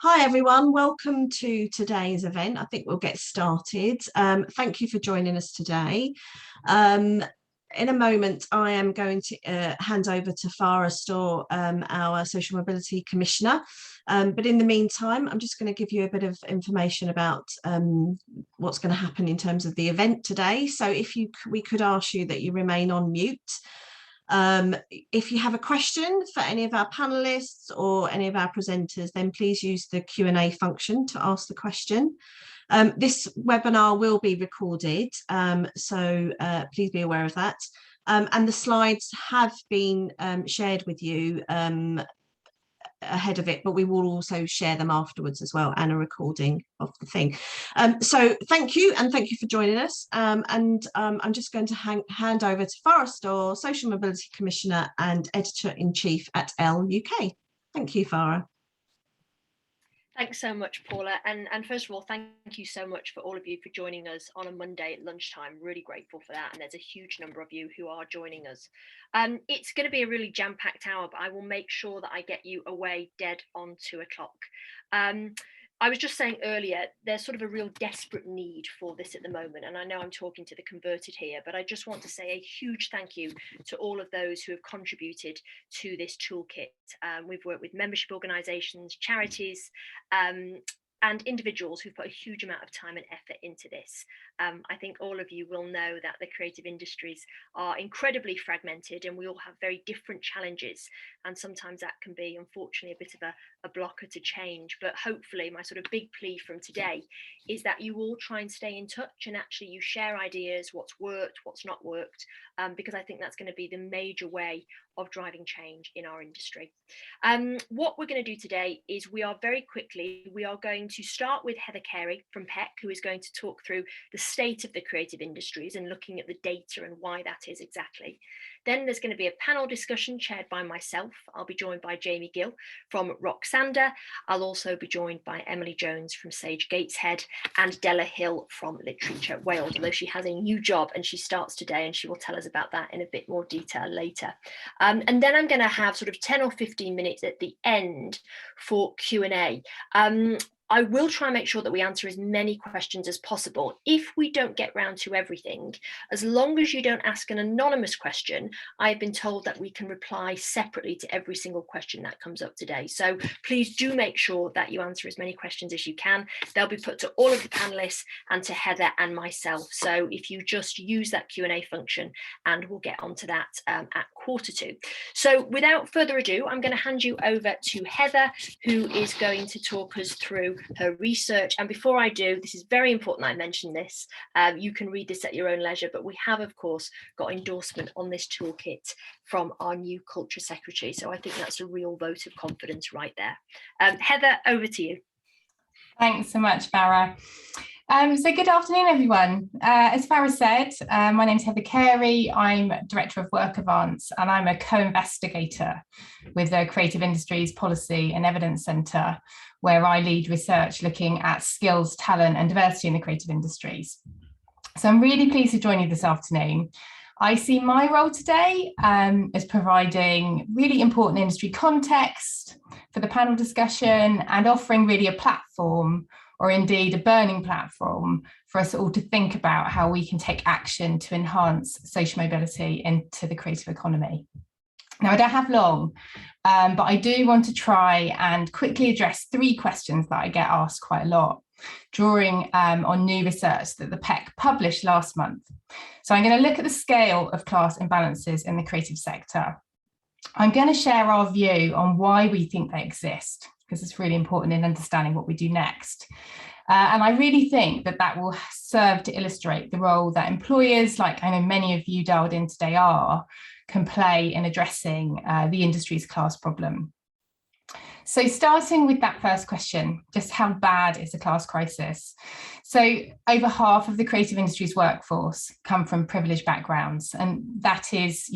Hi everyone, welcome to today's event. I think we'll get started. Thank you for joining us today. In a moment, I am going to hand over to Farah Storr, our Social Mobility Commissioner. But in the meantime, I'm just going to give you a bit of information about what's going to happen in terms of the event today. So if we could ask you that you remain on mute. If you have a question for any of our panelists or any of our presenters, then please use the Q&A function to ask the question. This webinar will be recorded, so please be aware of that. And the slides have been shared with you ahead of it, but we will also share them afterwards as well, and a recording of the thing. So thank you, and thank you for joining us. I'm just going to hand over to Farah Storr, Social Mobility Commissioner and Editor-in-Chief at Elle UK. Thank you, Farah. Thanks so much, Paula. And first of all, thank you so much for all of you for joining us on a Monday at lunchtime. Really grateful for that. And there's a huge number of you who are joining us. It's going to be a really jam-packed hour, but I will make sure that I get you away dead on 2 o'clock. I was just saying earlier, there's sort of a real desperate need for this at the moment. And I know I'm talking to the converted here, but I just want to say a huge thank you to all of those who have contributed to this toolkit. We've worked with membership organisations, charities, and individuals who've put a huge amount of time and effort into this. I think all of you will know that the creative industries are incredibly fragmented and we all have very different challenges. And sometimes that can be, unfortunately, a bit of a blocker to change. But hopefully my sort of big plea from today is that you all try and stay in touch and actually you share ideas, what's worked, what's not worked, because I think that's going to be the major way of driving change in our industry. What we're going to do today is we are going to start with Heather Carey from PEC, who is going to talk through the state of the creative industries and looking at the data and why that is exactly. Then there's going to be a panel discussion chaired by myself. I'll be joined by Jamie Gill from Roxander. I'll also be joined by Emily Jones from Sage Gateshead and Della Hill from Literature Wales, although she has a new job and she starts today and she will tell us about that in a bit more detail later. And then I'm going to have sort of 10 or 15 minutes at the end for Q&A. I will try and make sure that we answer as many questions as possible. If we don't get round to everything, as long as you don't ask an anonymous question, I've been told that we can reply separately to every single question that comes up today. So please do make sure that you answer as many questions as you can. They'll be put to all of the panelists and to Heather and myself. So if you just use that Q&A function, and we'll get onto that at 1:45. So without further ado, I'm going to hand you over to Heather, who is going to talk us through her research. And before I do, this is very important I mention this. You can read this at your own leisure, but we have, of course, got endorsement on this toolkit from our new Culture Secretary. So I think that's a real vote of confidence right there. Heather, over to you. Thanks so much, Farah. So good afternoon, everyone. As Farah said, my name's Heather Carey. I'm Director of Work Advance, and I'm a co-investigator with the Creative Industries Policy and Evidence Centre, where I lead research looking at skills, talent and diversity in the creative industries. So I'm really pleased to join you this afternoon. I see my role today as providing really important industry context for the panel discussion and offering really a platform, or indeed a burning platform, for us all to think about how we can take action to enhance social mobility into the creative economy. Now, I don't have long, but I do want to try and quickly address 3 questions that I get asked quite a lot, drawing on new research that the PEC published last month. So I'm going to look at the scale of class imbalances in the creative sector. I'm going to share our view on why we think they exist, because it's really important in understanding what we do next. And I really think that that will serve to illustrate the role that employers, like I know many of you dialed in today can play in addressing the industry's class problem. So starting with that first question, just how bad is the class crisis? So over half of the creative industry's workforce come from privileged backgrounds. And that is,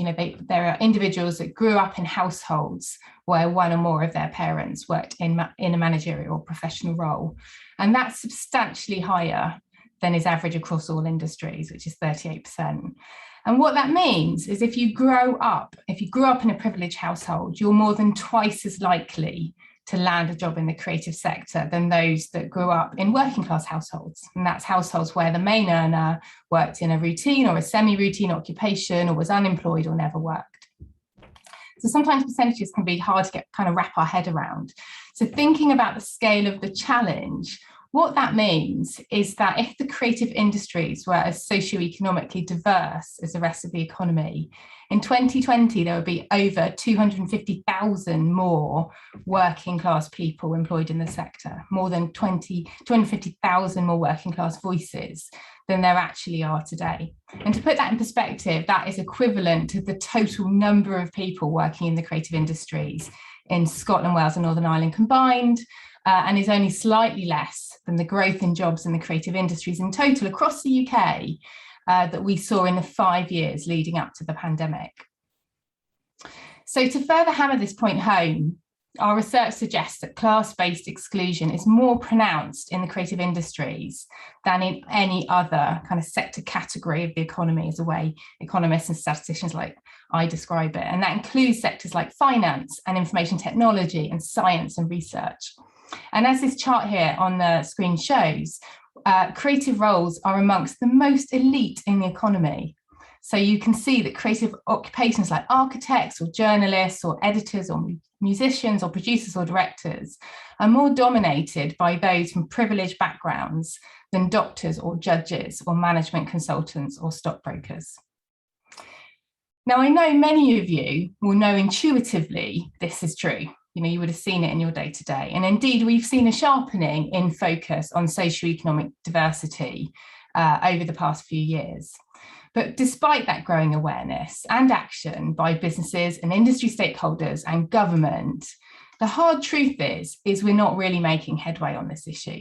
there are individuals that grew up in households where one or more of their parents worked in a managerial or professional role. And that's substantially higher than is average across all industries, which is 38%. And what that means is if you grew up in a privileged household, you're more than twice as likely to land a job in the creative sector than those that grew up in working class households. And that's households where the main earner worked in a routine or a semi-routine occupation, or was unemployed or never worked. So sometimes percentages can be hard to wrap our head around. So thinking about the scale of the challenge, what that means is that if the creative industries were as socio-economically diverse as the rest of the economy, in 2020 there would be over 250,000 more working class people employed in the sector, more than 250,000 more working class voices than there actually are today. And to put that in perspective, that is equivalent to the total number of people working in the creative industries in Scotland, Wales and Northern Ireland combined, and is only slightly less than the growth in jobs in the creative industries in total across the UK that we saw in the 5 years leading up to the pandemic. So to further hammer this point home, our research suggests that class-based exclusion is more pronounced in the creative industries than in any other kind of sector category of the economy, as a way economists and statisticians like I describe it. And that includes sectors like finance and information technology and science and research. And as this chart here on the screen shows, creative roles are amongst the most elite in the economy. So you can see that creative occupations like architects or journalists or editors or musicians or producers or directors are more dominated by those from privileged backgrounds than doctors or judges or management consultants or stockbrokers. Now, I know many of you will know intuitively this is true. You would have seen it in your day-to-day. And indeed, we've seen a sharpening in focus on socioeconomic diversity over the past few years. But despite that growing awareness and action by businesses and industry stakeholders and government, the hard truth is we're not really making headway on this issue.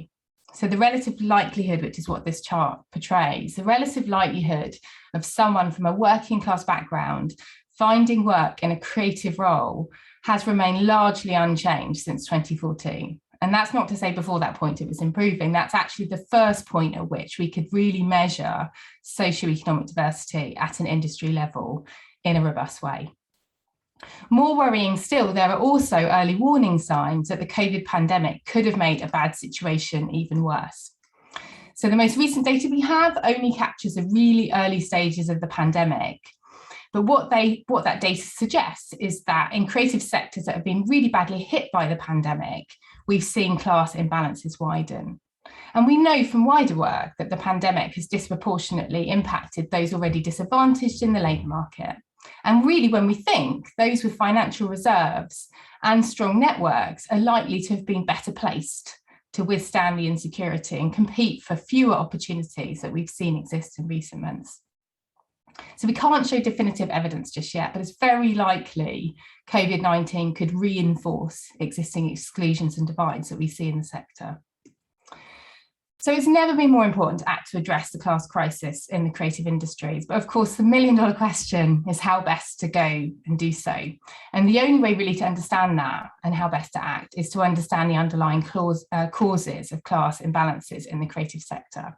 So the relative likelihood, which is what this chart portrays, the relative likelihood of someone from a working class background finding work in a creative role has remained largely unchanged since 2014. And that's not to say before that point it was improving. That's actually the first point at which we could really measure socioeconomic diversity at an industry level in a robust way. More worrying still, there are also early warning signs that the COVID pandemic could have made a bad situation even worse. So the most recent data we have only captures the really early stages of the pandemic. But what that data suggests is that in creative sectors that have been really badly hit by the pandemic, we've seen class imbalances widen. And we know from wider work that the pandemic has disproportionately impacted those already disadvantaged in the labour market. And really, when we think, those with financial reserves and strong networks are likely to have been better placed to withstand the insecurity and compete for fewer opportunities that we've seen exist in recent months. So we can't show definitive evidence just yet, but it's very likely COVID-19 could reinforce existing exclusions and divides that we see in the sector. So it's never been more important to act to address the class crisis in the creative industries. But of course, the million-dollar question is how best to go and do so. And the only way really to understand that and how best to act is to understand the underlying causes of class imbalances in the creative sector.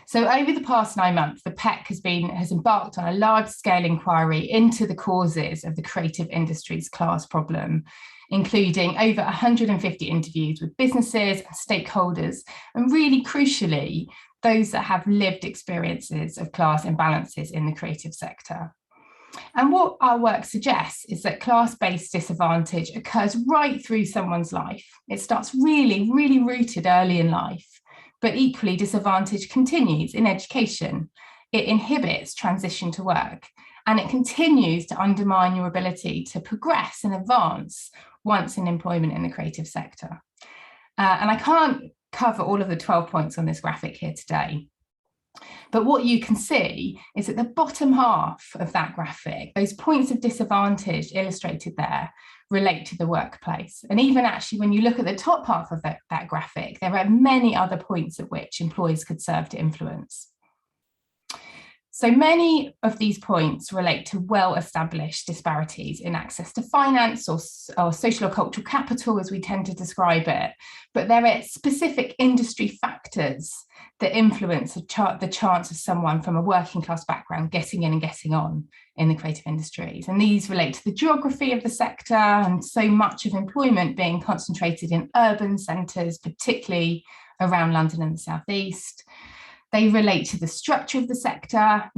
So over the past 9 months, the PEC has embarked on a large-scale inquiry into the causes of the creative industry's class problem, including over 150 interviews with businesses and stakeholders, and really crucially, those that have lived experiences of class imbalances in the creative sector. And what our work suggests is that class-based disadvantage occurs right through someone's life. It starts really, really rooted early in life. But equally, disadvantage continues in education. It inhibits transition to work, and it continues to undermine your ability to progress and advance once in employment in the creative sector. And I can't cover all of the 12 points on this graphic here today. But what you can see is at the bottom half of that graphic, those points of disadvantage illustrated there relate to the workplace. And even actually, when you look at the top half of that graphic, there are many other points at which employers could serve to influence. So many of these points relate to well-established disparities in access to finance or social or cultural capital, as we tend to describe it. But there are specific industry factors that influence the chance of someone from a working class background getting in and getting on in the creative industries. And these relate to the geography of the sector and so much of employment being concentrated in urban centres, particularly around London and the Southeast. They relate to the structure of the sector.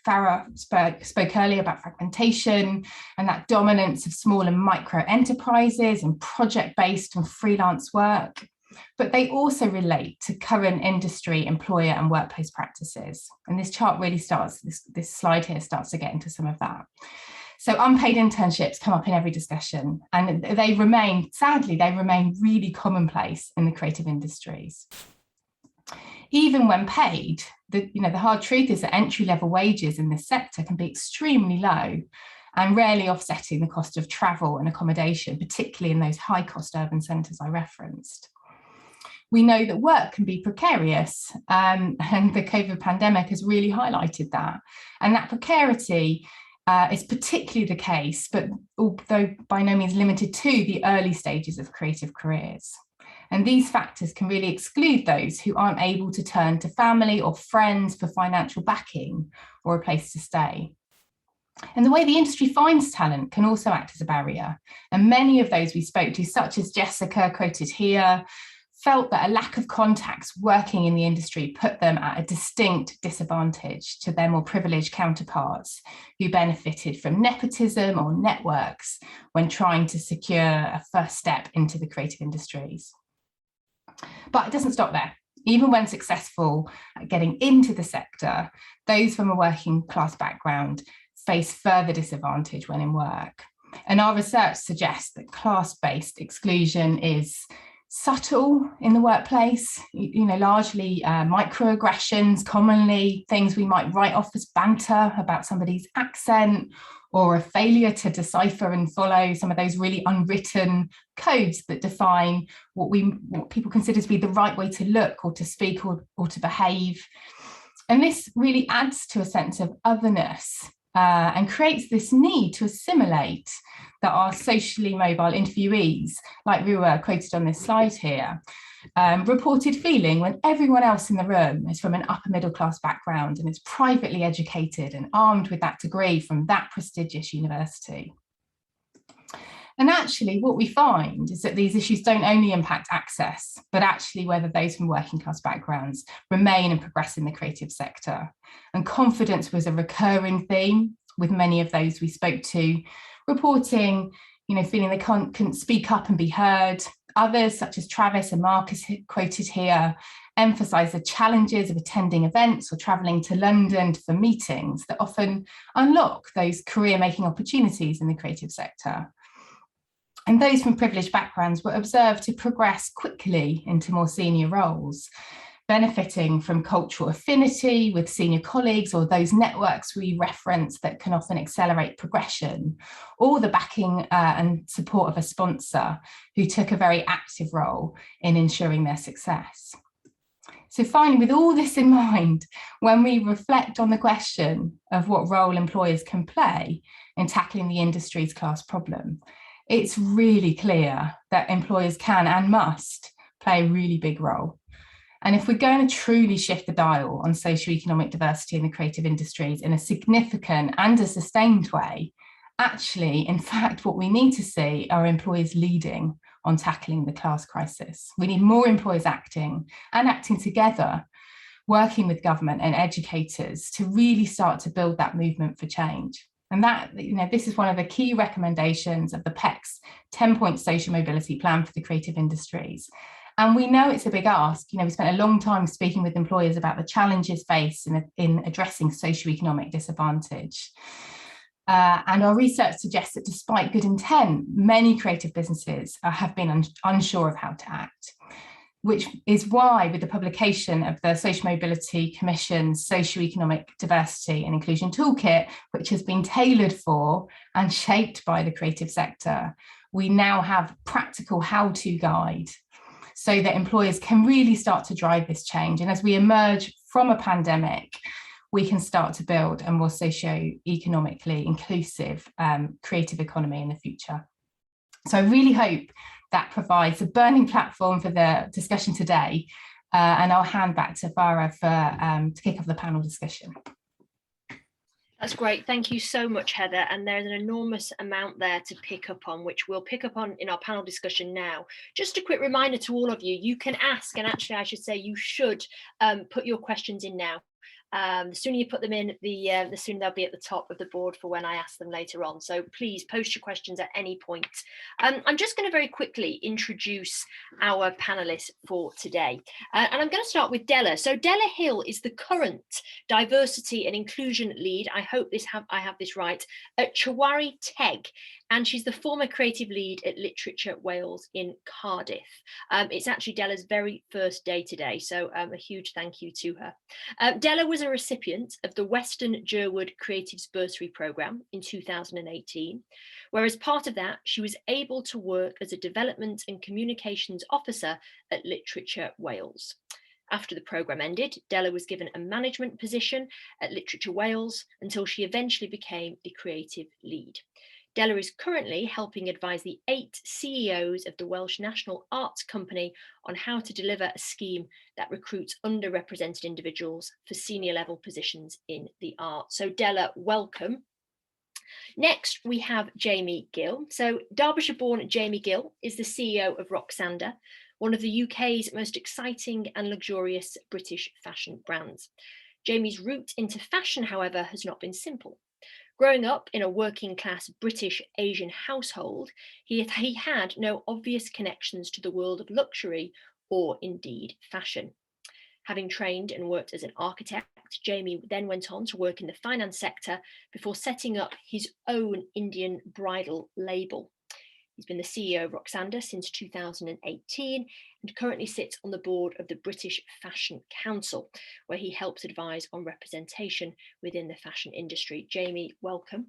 Farah spoke earlier about fragmentation and that dominance of small and micro enterprises and project-based and freelance work. But they also relate to current industry, employer and workplace practices. And this chart really starts, this slide here starts to get into some of that. So unpaid internships come up in every discussion, and they remain, sadly, they remain really commonplace in the creative industries. Even when paid, the hard truth is that entry-level wages in this sector can be extremely low and rarely offsetting the cost of travel and accommodation, particularly in those high-cost urban centres I referenced. We know that work can be precarious, and the COVID pandemic has really highlighted that. And that precarity is particularly the case, but although by no means limited to the early stages of creative careers. And these factors can really exclude those who aren't able to turn to family or friends for financial backing or a place to stay. And the way the industry finds talent can also act as a barrier. And many of those we spoke to, such as Jessica, quoted here, felt that a lack of contacts working in the industry put them at a distinct disadvantage to their more privileged counterparts who benefited from nepotism or networks when trying to secure a first step into the creative industries. But it doesn't stop there. Even when successful at getting into the sector, those from a working class background face further disadvantage when in work. And our research suggests that class-based exclusion is subtle in the workplace, largely microaggressions, commonly things we might write off as banter about somebody's accent, or a failure to decipher and follow some of those really unwritten codes that define what people consider to be the right way to look or to speak or to behave. And this really adds to a sense of otherness and creates this need to assimilate that our socially mobile interviewees, like we were quoted on this slide here, reported feeling when everyone else in the room is from an upper middle class background and is privately educated and armed with that degree from that prestigious university. And actually what we find is that these issues don't only impact access, but actually whether those from working class backgrounds remain and progress in the creative sector. And confidence was a recurring theme with many of those we spoke to, reporting, feeling they couldn't speak up and be heard. Others, such as Travis and Marcus quoted here, emphasise the challenges of attending events or travelling to London for meetings that often unlock those career-making opportunities in the creative sector. And those from privileged backgrounds were observed to progress quickly into more senior roles, benefiting from cultural affinity with senior colleagues or those networks we reference that can often accelerate progression, or the backing and support of a sponsor who took a very active role in ensuring their success. So finally, with all this in mind, when we reflect on the question of what role employers can play in tackling the industry's class problem, it's really clear that employers can and must play a really big role. And if we're going to truly shift the dial on socio-economic diversity in the creative industries in a significant and a sustained way, actually, in fact, what we need to see are employers leading on tackling the class crisis. We need more employers acting together, working with government and educators to really start to build that movement for change. And that, this is one of the key recommendations of the PEC's 10-point social mobility plan for the creative industries. And we know it's a big ask. We spent a long time speaking with employers about the challenges faced in addressing socioeconomic disadvantage. And our research suggests that despite good intent, many creative businesses have been unsure of how to act, which is why with the publication of the Social Mobility Commission's Socioeconomic Diversity and Inclusion Toolkit, which has been tailored for and shaped by the creative sector, we now have practical how-to guide so that employers can really start to drive this change. And as we emerge from a pandemic, we can start to build a more socio-economically inclusive creative economy in the future. So I really hope that provides a burning platform for the discussion today. And I'll hand back to Farah for to kick off the panel discussion. That's great. Thank you so much, Heather. And there's an enormous amount there to pick up on, which we'll pick up on in our panel discussion now. Just a quick reminder to all of you, you can ask, and actually I should say you should put your questions in now. The sooner you put them in, the sooner they'll be at the top of the board for when I ask them later on. So please post your questions at any point. I'm just going to very quickly introduce our panelists for today. And I'm going to start with Della. So Della Hill is the current diversity and inclusion lead. I hope I have this right, at Chawari Teg. And she's the former creative lead at Literature Wales in Cardiff. It's actually Della's very first day today, so a huge thank you to her. Della was a recipient of the Western Jerwood Creatives Bursary Programme in 2018, where as part of that, she was able to work as a development and communications officer at Literature Wales. After the programme ended, Della was given a management position at Literature Wales until she eventually became the creative lead. Della is currently helping advise the 8 CEOs of the Welsh National Arts Company on how to deliver a scheme that recruits underrepresented individuals for senior level positions in the arts. So Della, welcome. Next, we have Jamie Gill. So Derbyshire-born Jamie Gill is the CEO of Roxander, one of the UK's most exciting and luxurious British fashion brands. Jamie's route into fashion, however, has not been simple. Growing up in a working class British Asian household, he had no obvious connections to the world of luxury or indeed fashion. Having trained and worked as an architect, Jamie then went on to work in the finance sector before setting up his own Indian bridal label. He's been the CEO of Roxander since 2018 and currently sits on the board of the British Fashion Council, where he helps advise on representation within the fashion industry. Jamie, welcome.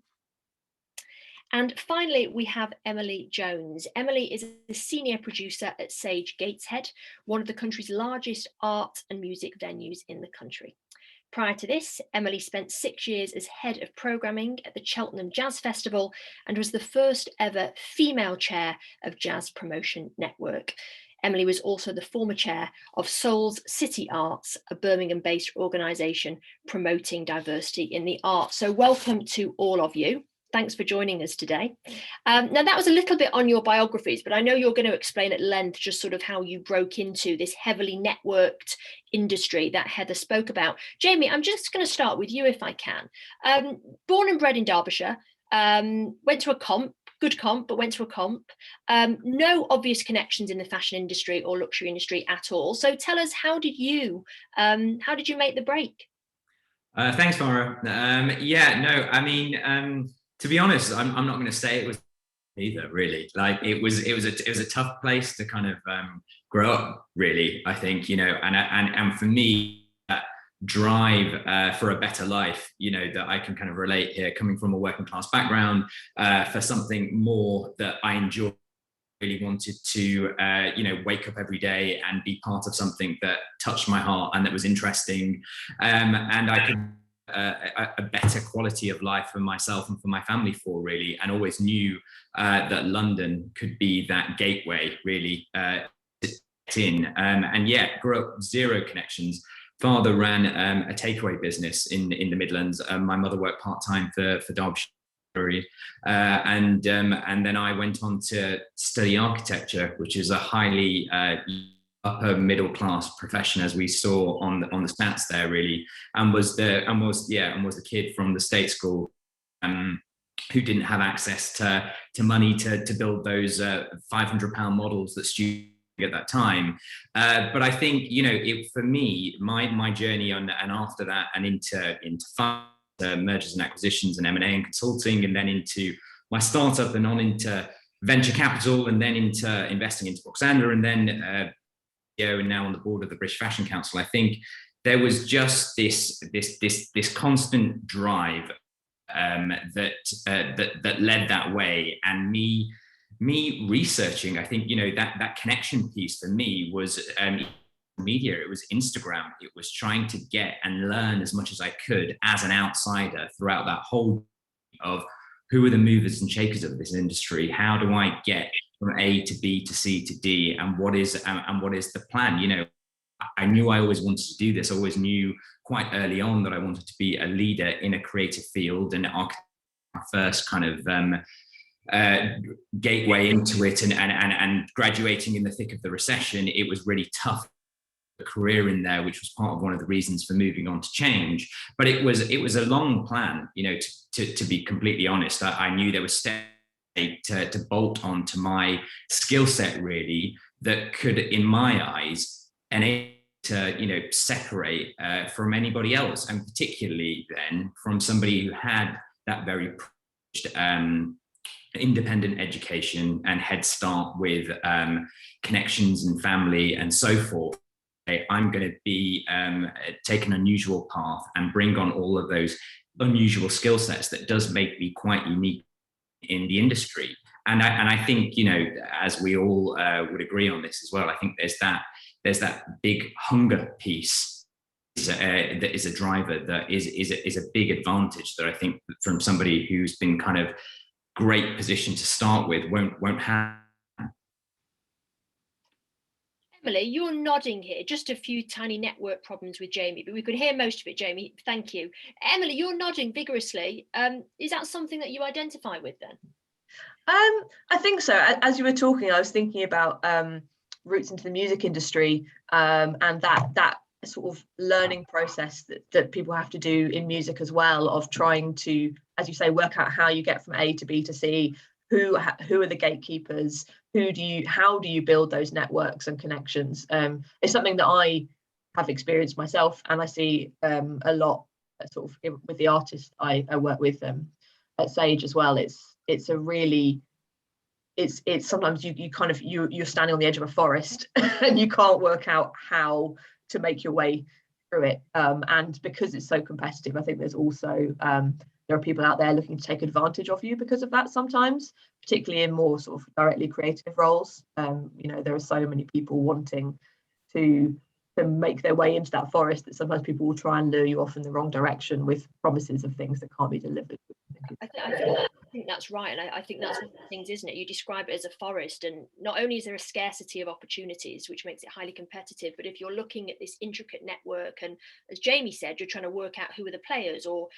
And finally, we have Emily Jones. Emily is a senior producer at Sage Gateshead, one of the country's largest art and music venues in the country. Prior to this, Emily spent 6 years as head of programming at the Cheltenham Jazz Festival and was the first ever female chair of Jazz Promotion Network. Emily was also the former chair of Soul's City Arts, a Birmingham-based organisation promoting diversity in the arts. So welcome to all of you. Thanks for joining us today. Now that was a little bit on your biographies, but I know you're going to explain at length just sort of how you broke into this heavily networked industry that Heather spoke about. Jamie, I'm just going to start with you if I can. Born and bred in Derbyshire, went to a comp, good comp, but went to a comp. No obvious connections in the fashion industry or luxury industry at all. So tell us, how did you make the break? Thanks, Farah. To be honest, I'm not going to say it was either, really. Like it was a tough place to kind of grow up, really. I think, and for me, that drive for a better life, that I can kind of relate here, coming from a working class background, for something more that I enjoy. Really wanted to, wake up every day and be part of something that touched my heart and that was interesting, and I could. A better quality of life for myself and for my family for, really, and always knew that London could be that gateway, really, grew up zero connections. Father ran a takeaway business in the Midlands. My mother worked part-time for Derbyshire, and then I went on to study architecture, which is a highly upper middle class profession, as we saw on the stats there, really, and was the kid from the state school who didn't have access to money to build those £500 models that students at that time. But I think, for me, my journey and after that and into mergers and acquisitions and M&A and consulting, and then into my startup and on into venture capital, and then into investing into Roxander, and then and now on the board of the British Fashion Council. I think there was just this constant drive that led that way, and me researching. I think that connection piece for me was media, it was Instagram, it was trying to get and learn as much as I could as an outsider throughout that whole of who are the movers and shakers of this industry, how do I get from A to B to C to D, and what is the plan? You know, I knew I always wanted to do this. I always knew quite early on that I wanted to be a leader in a creative field, and my first kind of gateway into it, and graduating in the thick of the recession, it was really tough career in there, which was part of one of the reasons for moving on to change. But it was a long plan, you know, to be completely honest. I knew there was steps to bolt on to my skill set, really, that could, in my eyes, enable to, you know, separate from anybody else, and particularly then from somebody who had that very independent education and head start with connections and family and so forth. I'm going to be take an unusual path and bring on all of those unusual skill sets that does make me quite unique in the industry. And I think, you know, as we all would agree on this as well, I think there's that big hunger piece that is a driver, that is a big advantage that I think from somebody who's been kind of great position to start with won't have. Emily, you're nodding here. Just a few tiny network problems with Jamie, but we could hear most of it, Jamie. Thank you. Emily, you're nodding vigorously. Is that something that you identify with then? I think so. As you were talking, I was thinking about routes into the music industry, and that sort of learning process that people have to do in music as well, of trying to, as you say, work out how you get from A to B to C. Who are the gatekeepers? How do you build those networks and connections? It's something that I have experienced myself, and I see a lot sort of with the artists I work with at Sage as well. It's a really, it's sometimes you're standing on the edge of a forest and you can't work out how to make your way through it. And because it's so competitive, I think there's also there are people out there looking to take advantage of you because of that sometimes, particularly in more sort of directly creative roles. You know, there are so many people wanting to make their way into that forest that sometimes people will try and lure you off in the wrong direction with promises of things that can't be delivered. I think that's right. And I think that's one of the things, isn't it? You describe it as a forest, and not only is there a scarcity of opportunities, which makes it highly competitive, but if you're looking at this intricate network, and as Jamie said, you're trying to work out who are the players, or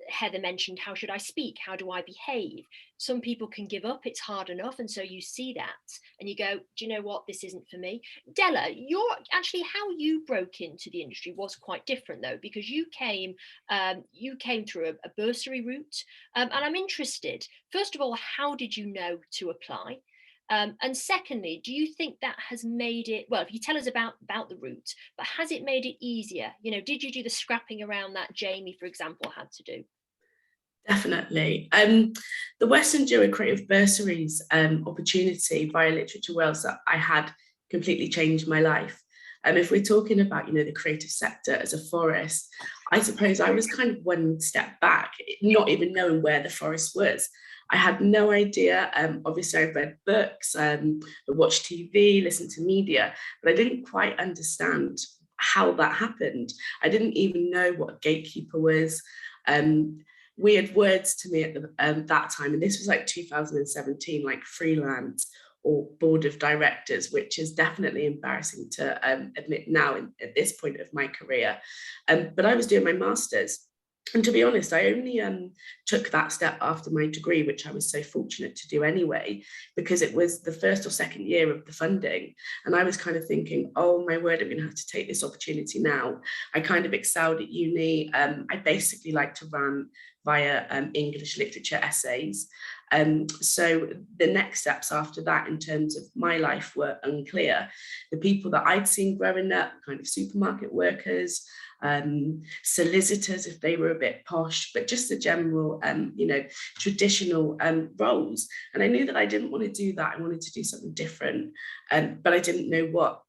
Heather mentioned, how should I speak? How do I behave? Some people can give up. It's hard enough. And so you see that and you go, do you know what? This isn't for me. Della, how you broke into the industry was quite different though, because you came through a bursary route. And I'm interested, first of all, how did you know to apply? And secondly, do you think that has made it, well, if you tell us about the route, but has it made it easier? You know, did you do the scrapping around that Jamie, for example, had to do? Definitely. The Western Jura Creative Bursaries opportunity via Literature Wales that I had completely changed my life. If we're talking about, you know, the creative sector as a forest, I suppose I was kind of one step back, not even knowing where the forest was. I had no idea. Obviously, I've read books, watched TV, listened to media, but I didn't quite understand how that happened. I didn't even know what a gatekeeper was. Weird words to me at that time, and this was like 2017, like freelance or board of directors, which is definitely embarrassing to admit now at this point of my career. But I was doing my master's. And to be honest, I only took that step after my degree, which I was so fortunate to do anyway, because it was the first or second year of the funding. And I was kind of thinking, oh my word, I'm going to have to take this opportunity now. I kind of excelled at uni. I basically like to run via English literature essays. So the next steps after that in terms of my life were unclear. The people that I'd seen growing up, kind of supermarket workers, solicitors if they were a bit posh, but just the general, you know, traditional roles. And I knew that I didn't want to do that. I wanted to do something different, but I didn't know what.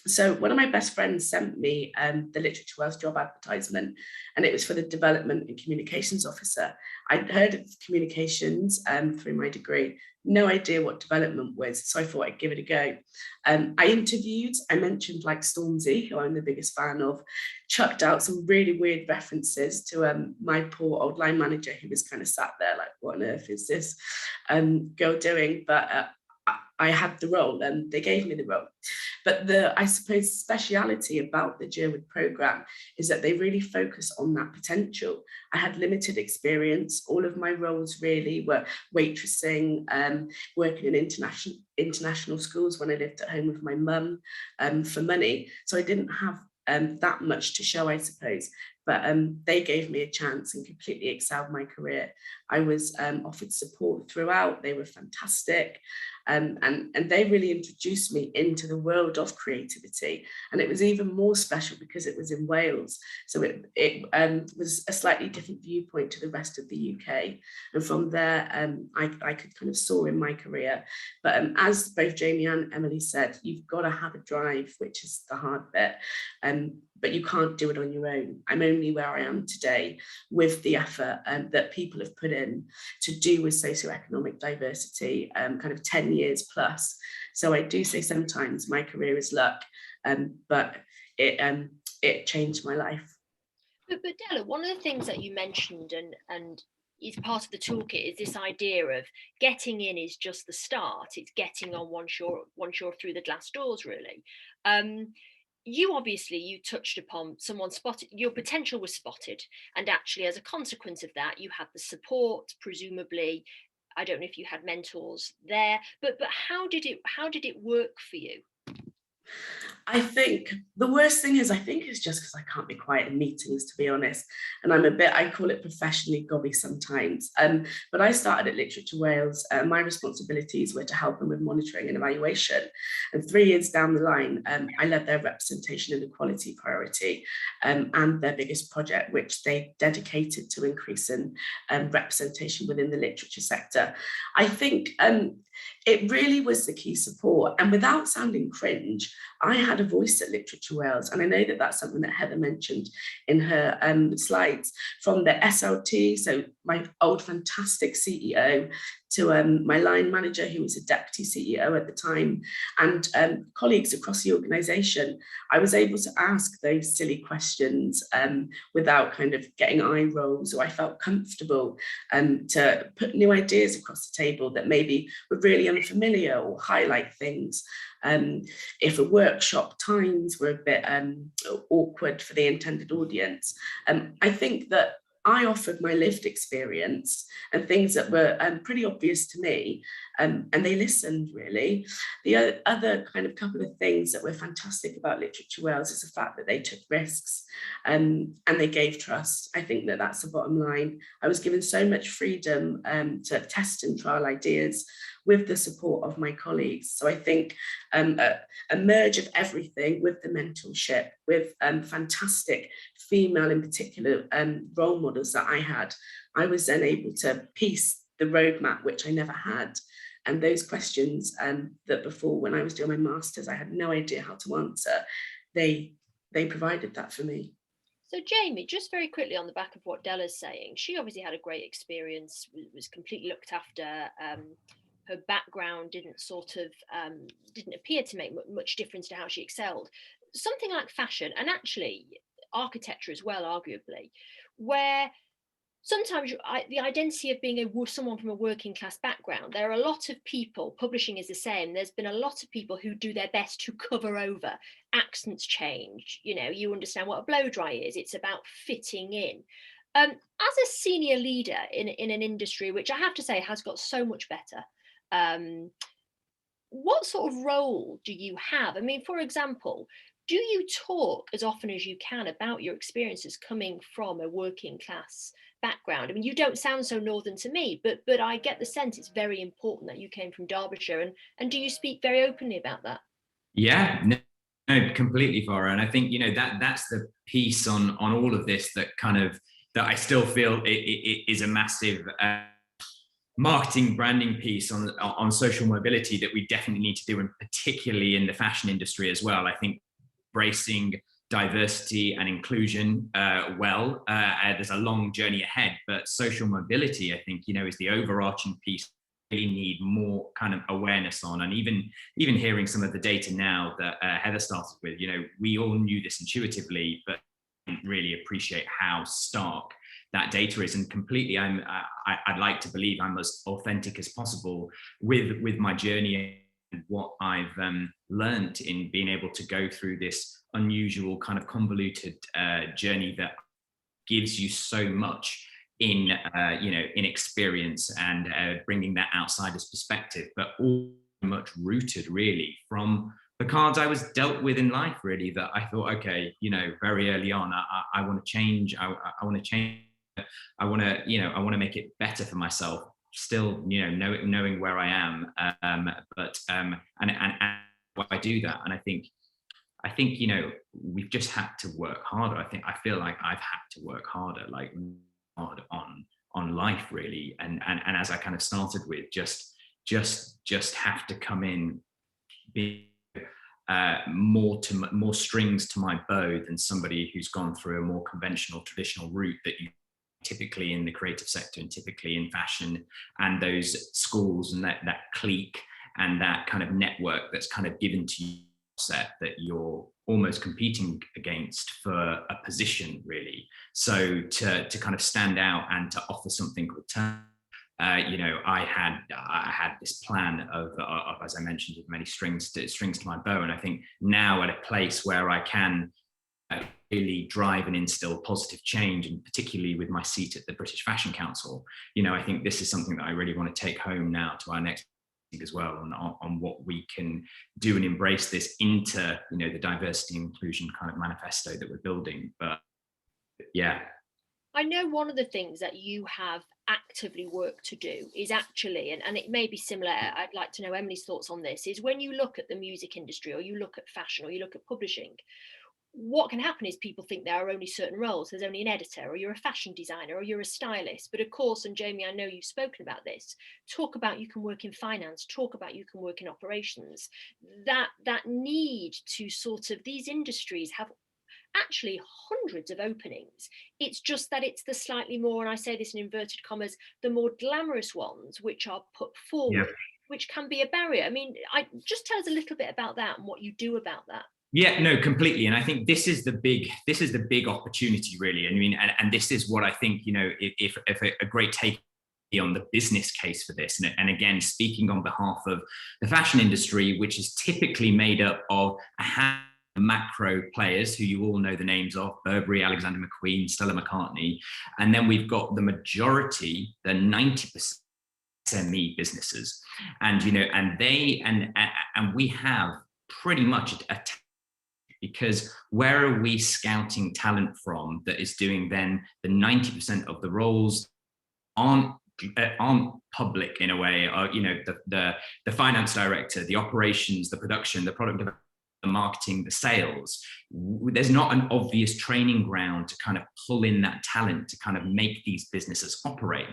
So one of my best friends sent me the Literature Wales job advertisement, and it was for the Development and Communications Officer. I'd heard of communications through my degree, no idea what development was, so I thought I'd give it a go. I interviewed, I mentioned like Stormzy, who I'm the biggest fan of, chucked out some really weird references to my poor old line manager, who was kind of sat there like, what on earth is this girl doing? But I had the role and they gave me the role. But I suppose, speciality about the Jerwood programme is that they really focus on that potential. I had limited experience. All of my roles really were waitressing, working in international schools when I lived at home with my mum for money. So I didn't have that much to show, I suppose. But they gave me a chance and completely excelled my career. I was offered support throughout. They were fantastic. And they really introduced me into the world of creativity. And it was even more special because it was in Wales. So it was a slightly different viewpoint to the rest of the UK. And from there, I could kind of soar in my career. But as both Jamie and Emily said, you've got to have a drive, which is the hard bit. But you can't do it on your own. I'm only where I am today with the effort that people have put in to do with socioeconomic diversity, kind of 10 years plus. So I do say sometimes my career is luck, but it changed my life. But Della, one of the things that you mentioned and is part of the toolkit is this idea of getting in is just the start. It's getting on once you're through the glass doors, really. You touched upon someone spotted, your potential was spotted, and actually as a consequence of that you had the support, presumably. I don't know if you had mentors there, but how did it work for you? I think the worst thing is, I think it's just because I can't be quiet in meetings, to be honest. And I'm I call it professionally gobby sometimes. But I started at Literature Wales. My responsibilities were to help them with monitoring and evaluation. And 3 years down the line, I led their representation and equality priority and their biggest project, which they dedicated to increasing representation within the literature sector. I think it really was the key support. And without sounding cringe, I had a voice at Literature Wales, and I know that that's something that Heather mentioned in her slides, from the SLT, so my old fantastic CEO, to my line manager, who was a deputy CEO at the time, and colleagues across the organisation. I was able to ask those silly questions without kind of getting eye rolls, or I felt comfortable to put new ideas across the table that maybe were really unfamiliar, or highlight things. If a workshop times were a bit awkward for the intended audience, I think that I offered my lived experience and things that were pretty obvious to me, and they listened, really. The other kind of couple of things that were fantastic about Literature Wales is the fact that they took risks and they gave trust. I think that that's the bottom line. I was given so much freedom to test and trial ideas with the support of my colleagues. So I think a merge of everything, with the mentorship, with fantastic female in particular role models that I had, I was then able to piece the roadmap, which I never had. And those questions that before, when I was doing my master's, I had no idea how to answer, they provided that for me. So Jamie, just very quickly on the back of what Della's saying, she obviously had a great experience, was completely looked after. Her background didn't appear to make much difference to how she excelled. Something like fashion, and actually architecture as well, arguably, where sometimes the identity of being someone from a working class background, there are a lot of people, publishing is the same, there's been a lot of people who do their best to cover over. Accents change, you understand what a blow dry is, it's about fitting in. As a senior leader in an industry which I have to say has got so much better, what sort of role do you have? I mean, for example, do you talk as often as you can about your experiences coming from a working class background? I mean, you don't sound so northern to me, but I get the sense it's very important that you came from Derbyshire, and do you speak very openly about that? Yeah, no, completely, Farah. And I think, that's the piece on all of this that I still feel it is a massive marketing branding piece on social mobility that we definitely need to do, and particularly in the fashion industry as well. I think embracing diversity and inclusion well. There's a long journey ahead, but social mobility, I think, is the overarching piece we really need more kind of awareness on. And even hearing some of the data now that Heather started with, we all knew this intuitively, but didn't really appreciate how stark that data is. And completely, I'd like to believe I'm as authentic as possible with my journey and what I've learned in being able to go through this unusual kind of convoluted journey that gives you so much in experience and bringing that outsider's perspective, but all much rooted really from the cards I was dealt with in life, really, that I thought, okay, very early on, I want to change. I want to change. I want to make it better for myself. Still, knowing where I am, but and I do that, and I think we've just had to work harder. I feel like I've had to work harder, like hard on life, really, and as I kind of started with, just have to come in, be more strings to my bow than somebody who's gone through a more conventional, traditional route that you typically in the creative sector and typically in fashion, and those schools and that clique and that kind of network that's kind of given to you, set that you're almost competing against for a position, really. So to kind of stand out and to offer something return, I had this plan of as I mentioned, with many strings to my bow, and I think now at a place where I can really drive and instill positive change, and particularly with my seat at the British Fashion Council, I think this is something that I really want to take home now to our next as well, on what we can do and embrace this into the diversity and inclusion kind of manifesto that we're building. But yeah, I know one of the things that you have actively worked to do is actually, and it may be similar, I'd like to know Emily's thoughts on this, is when you look at the music industry, or you look at fashion, or you look at publishing, what can happen is people think there are only certain roles. There's only an editor, or you're a fashion designer, or you're a stylist. But of course, and Jamie, I know you've spoken about this, talk about you can work in finance, talk about you can work in operations. That need to sort of, these industries have actually hundreds of openings. It's just that it's the slightly more, and I say this in inverted commas, the more glamorous ones which are put forward, which can be a barrier. I mean, just tell us a little bit about that and what you do about that. Yeah, no, completely. And I think this is the big opportunity, really. I mean, and this is what I think, if a great take on the business case for this. And again, speaking on behalf of the fashion industry, which is typically made up of a handful of macro players who you all know the names of: Burberry, Alexander McQueen, Stella McCartney. And then we've got the majority, the 90% SME businesses. And, and we have pretty much because where are we scouting talent from that is doing then the 90% of the roles aren't public in a way, or the finance director, the operations, the production, the product development, the marketing, the sales. There's not an obvious training ground to kind of pull in that talent to kind of make these businesses operate.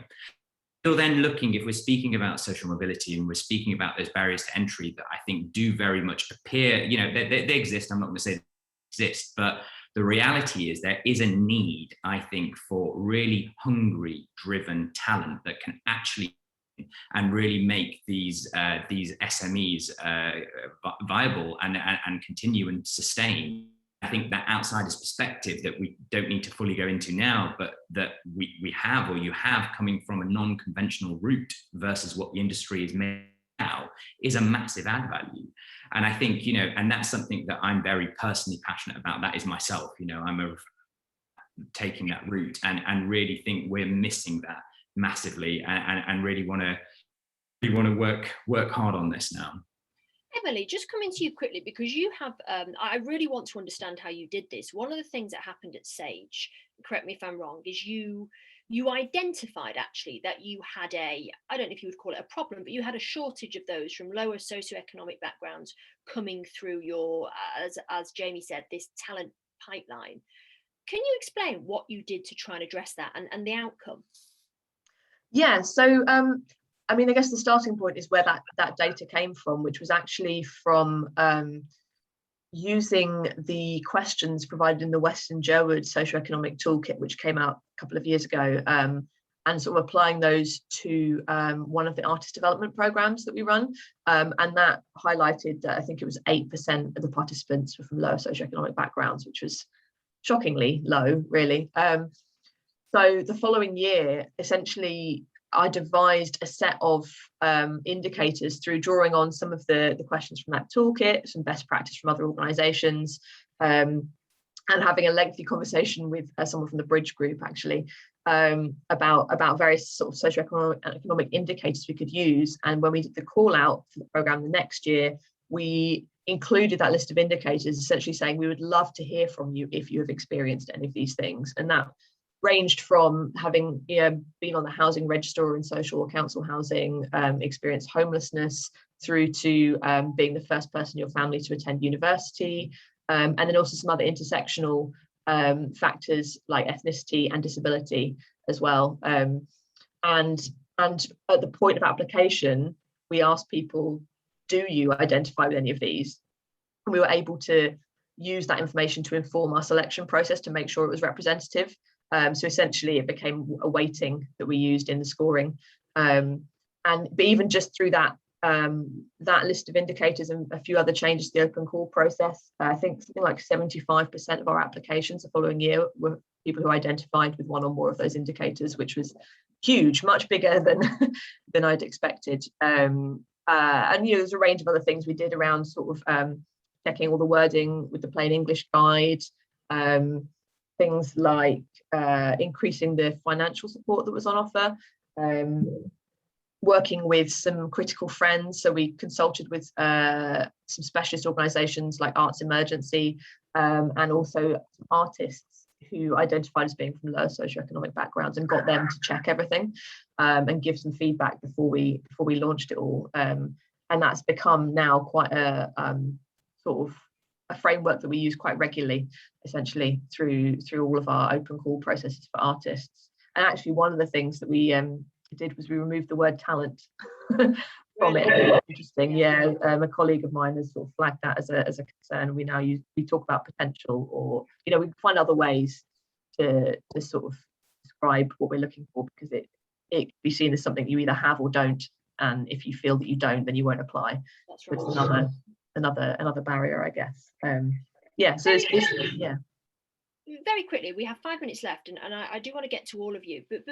So then looking, if we're speaking about social mobility and we're speaking about those barriers to entry that I think do very much appear, they exist. I'm not going to say they exist, but the reality is there is a need, I think, for really hungry, driven talent that can actually and really make these SMEs viable and continue and sustain. I think that outsider's perspective that we don't need to fully go into now, but that we have, or you have, coming from a non-conventional route versus what the industry is made now, is a massive add value. And I think, and that's something that I'm very personally passionate about. That is myself, I'm taking that route and really think we're missing that massively, and really want to work hard on this now. Emily, just coming to you quickly, because you have, I really want to understand how you did this. One of the things that happened at Sage, correct me if I'm wrong, is you identified actually that you had I don't know if you would call it a problem, but you had a shortage of those from lower socioeconomic backgrounds coming through your, as Jamie said, this talent pipeline. Can you explain what you did to try and address that and the outcome? Yeah, so I mean, I guess the starting point is where that data came from, which was actually from using the questions provided in the Western Jerwood Socio-economic toolkit, which came out a couple of years ago, and sort of applying those to one of the artist development programs that we run. And that highlighted that I think it was 8% of the participants were from lower socioeconomic backgrounds, which was shockingly low, really. So the following year, essentially, I devised a set of indicators through drawing on some of the questions from that toolkit, some best practice from other organisations, and having a lengthy conversation with someone from the Bridge group, actually, about various sort of socioeconomic and economic indicators we could use. And when we did the call out for the programme the next year, we included that list of indicators, essentially saying we would love to hear from you if you have experienced any of these things. And that ranged from having been on the housing register or in social or council housing, experienced homelessness, through to being the first person in your family to attend university, and then also some other intersectional factors like ethnicity and disability as well. And at the point of application, we asked people, do you identify with any of these? And we were able to use that information to inform our selection process to make sure it was representative. So essentially it became a weighting that we used in the scoring. But even just through that list of indicators and a few other changes to the open call process, I think something like 75% of our applications the following year were people who identified with one or more of those indicators, which was huge, much bigger than I'd expected. And there's a range of other things we did around sort of checking all the wording with the plain English guide, things like increasing the financial support that was on offer, working with some critical friends. So we consulted with some specialist organisations like Arts Emergency, and also artists who identified as being from lower socioeconomic backgrounds, and got them to check everything and give some feedback before we launched it all. And that's become now quite a sort of a framework that we use quite regularly, essentially through all of our open call processes for artists. And actually, one of the things that we did was we removed the word talent from it. Interesting, yeah. A colleague of mine has sort of flagged that as a concern. We talk about potential, or we find other ways to sort of describe what we're looking for, because it can be seen as something you either have or don't, and if you feel that you don't, then you won't apply. That's right. So it's another barrier, I guess. So it's yeah. Very quickly, we have 5 minutes left, and I do want to get to all of you, but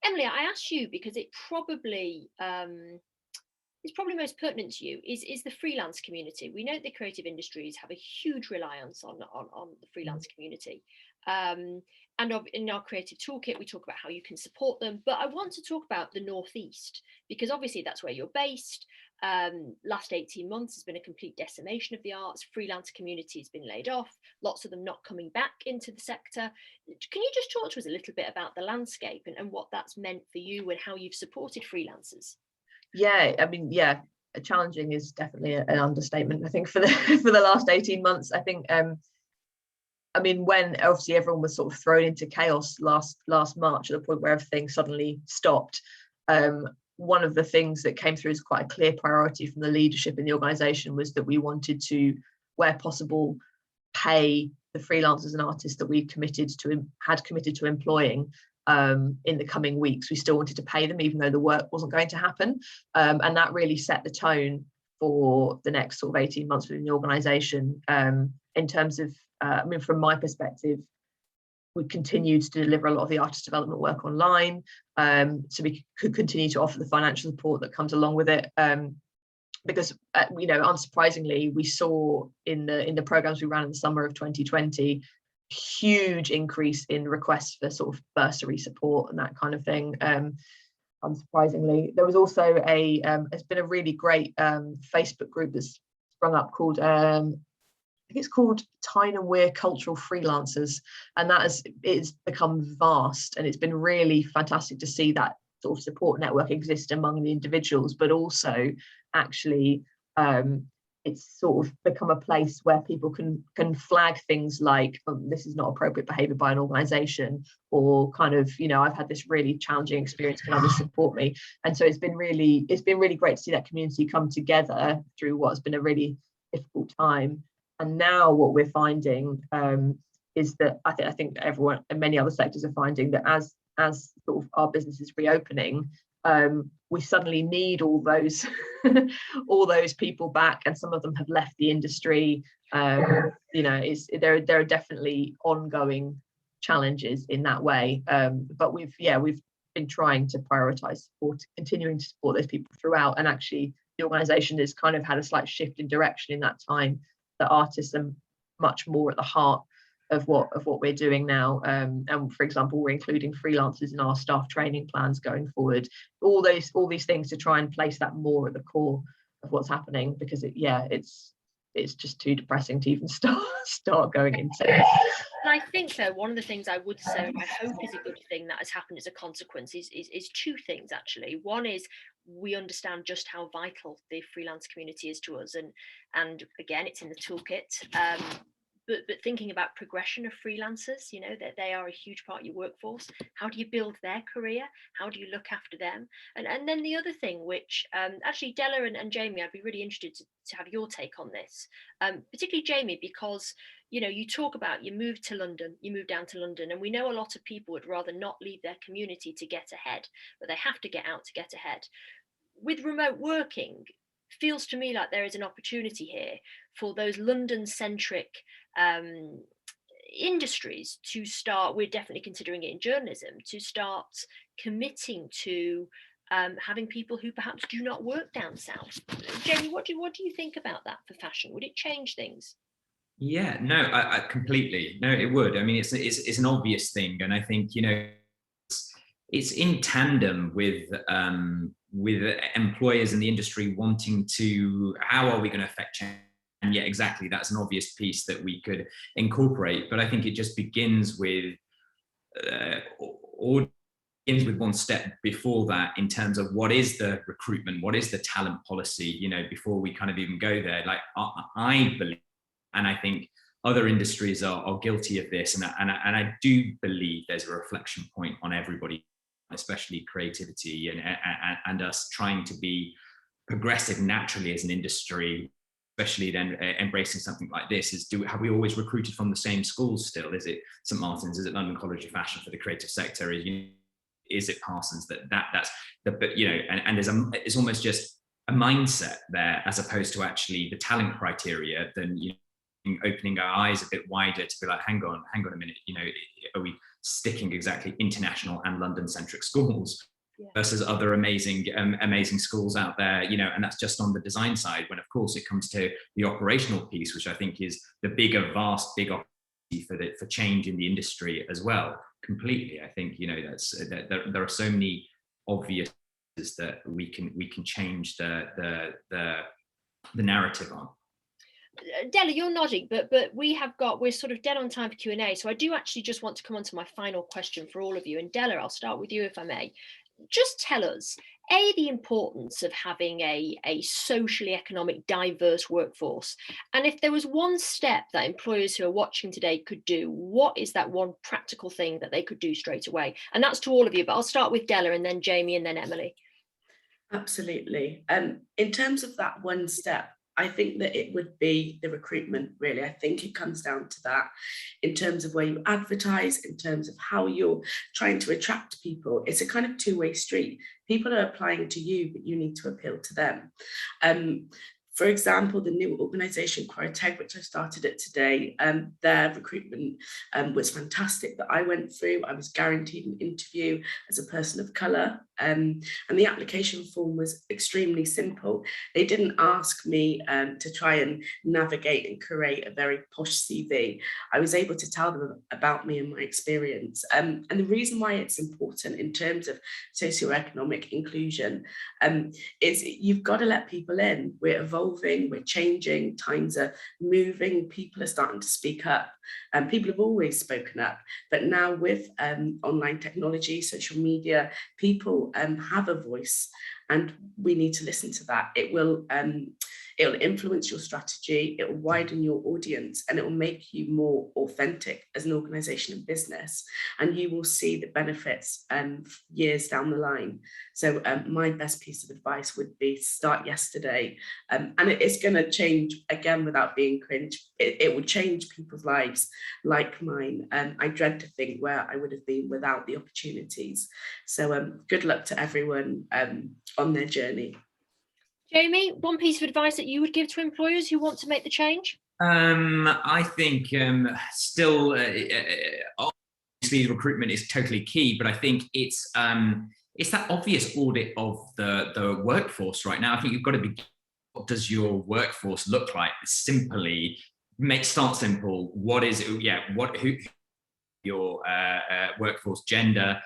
Emily, I asked you because it probably is probably most pertinent to you is the freelance community. We know the creative industries have a huge reliance on the freelance community, and in our creative toolkit we talk about how you can support them, but I want to talk about the Northeast, because obviously that's where you're based. Last 18 months has been a complete decimation of the arts. Freelance community has been laid off, lots of them not coming back into the sector. Can you just talk to us a little bit about the landscape and what that's meant for you and how you've supported freelancers? Yeah, I mean, challenging is definitely an understatement, I think, for the last 18 months. I think when obviously everyone was sort of thrown into chaos last March, at the point where everything suddenly stopped, one of the things that came through as quite a clear priority from the leadership in the organisation was that we wanted to, where possible, pay the freelancers and artists that we had committed to employing in the coming weeks. We still wanted to pay them, even though the work wasn't going to happen, and that really set the tone for the next sort of 18 months within the organisation. In terms of, from my perspective, we continued to deliver a lot of the artist development work online, so we could continue to offer the financial support that comes along with it. Because unsurprisingly, we saw in the programs we ran in the summer of 2020, huge increase in requests for sort of bursary support and that kind of thing. Unsurprisingly, there was also it's been a really great Facebook group that's sprung up called I think it's called Tyne and Weir Cultural Freelancers, and it's become vast, and it's been really fantastic to see that sort of support network exist among the individuals, but also actually it's sort of become a place where people can flag things like, this is not appropriate behaviour by an organisation, or kind of, I've had this really challenging experience, can others support me? And so it's been really great to see that community come together through what's been a really difficult time. And now what we're finding is that I think everyone and many other sectors are finding that as sort of our business is reopening, we suddenly need all those all those people back, and some of them have left the industry. There are definitely ongoing challenges in that way, but we've been trying to prioritize continuing to support those people throughout, and actually the organization has kind of had a slight shift in direction in that time, that artists are much more at the heart of what we're doing now, and for example, we're including freelancers in our staff training plans going forward. All these things to try and place that more at the core of what's happening, because it's just too depressing to even start going into. And I think though, one of the things I would say, and I hope is a good thing that has happened as a consequence, is two things actually. One is we understand just how vital the freelance community is to us, and again, it's in the toolkit. But thinking about progression of freelancers, that they are a huge part of your workforce. How do you build their career? How do you look after them? And then the other thing, which actually Della and Jamie, I'd be really interested to have your take on this, particularly Jamie, because you talk about you moved down to London, and we know a lot of people would rather not leave their community to get ahead, but they have to get out to get ahead. With remote working, feels to me like there is an opportunity here for those London-centric industries to start. We're definitely considering it in journalism, to start committing to having people who perhaps do not work down south. Jamie, what do you think about that for fashion? Would it change things? Yeah, no, I completely. No, it would. I mean, it's an obvious thing, and I think it's in tandem with employers in the industry wanting to. How are we going to affect change? And yeah, exactly. That's an obvious piece that we could incorporate. But I think it just begins with, one step before that, in terms of what is the recruitment, what is the talent policy. Before we kind of even go there. Like I believe, and I think other industries are guilty of this, and I do believe there's a reflection point on everybody, especially creativity and us trying to be progressive naturally as an industry. Especially then embracing something like this, have we always recruited from the same schools still? Is it St Martin's? Is it London College of Fashion for the creative sector? Is it Parsons? That's the, but and it's almost just a mindset there, as opposed to actually the talent criteria. Then opening our eyes a bit wider to be like, hang on a minute, are we sticking exactly international and London centric schools? Versus other amazing schools out there, and that's just on the design side. When of course it comes to the operational piece, which I think is the big opportunity for change in the industry as well. Completely, I think there are so many obvious that we can change the narrative on. Della, you're nodding, but we're sort of dead on time for Q&A. So I do actually just want to come on to my final question for all of you. And Della, I'll start with you if I may. Just tell us, the importance of having a socially economic diverse workforce. And if there was one step that employers who are watching today could do, what is that one practical thing that they could do straight away? And that's to all of you, but I'll start with Della and then Jamie and then Emily. Absolutely. In terms of that one step, I think that it would be the recruitment, really. I think it comes down to that in terms of where you advertise, in terms of how you're trying to attract people. It's a kind of two-way street. People are applying to you, but you need to appeal to them. For example, the new organisation, Quaritech, which I started at today, their recruitment was fantastic that I went through. I was guaranteed an interview as a person of colour, and the application form was extremely simple. They didn't ask me to try and navigate and create a very posh CV. I was able to tell them about me and my experience. And the reason why it's important in terms of socio-economic inclusion is you've got to let people in. We're evolving, we're changing, times are moving, people are starting to speak up, and people have always spoken up. But now with online technology, social media, people have a voice, and we need to listen to that. It It'll influence your strategy, it will widen your audience, and it will make you more authentic as an organisation and business. And you will see the benefits years down the line. So my best piece of advice would be start yesterday. And it's going to change, again, without being cringe. It will change people's lives like mine. I dread to think where I would have been without the opportunities. So good luck to everyone on their journey. Jamie, one piece of advice that you would give to employers who want to make the change? I think still, obviously, recruitment is totally key, but I think it's that obvious audit of the workforce right now. I think you've got to be, what does your workforce look like? Simply start simple. What is it? Yeah, who your workforce, gender,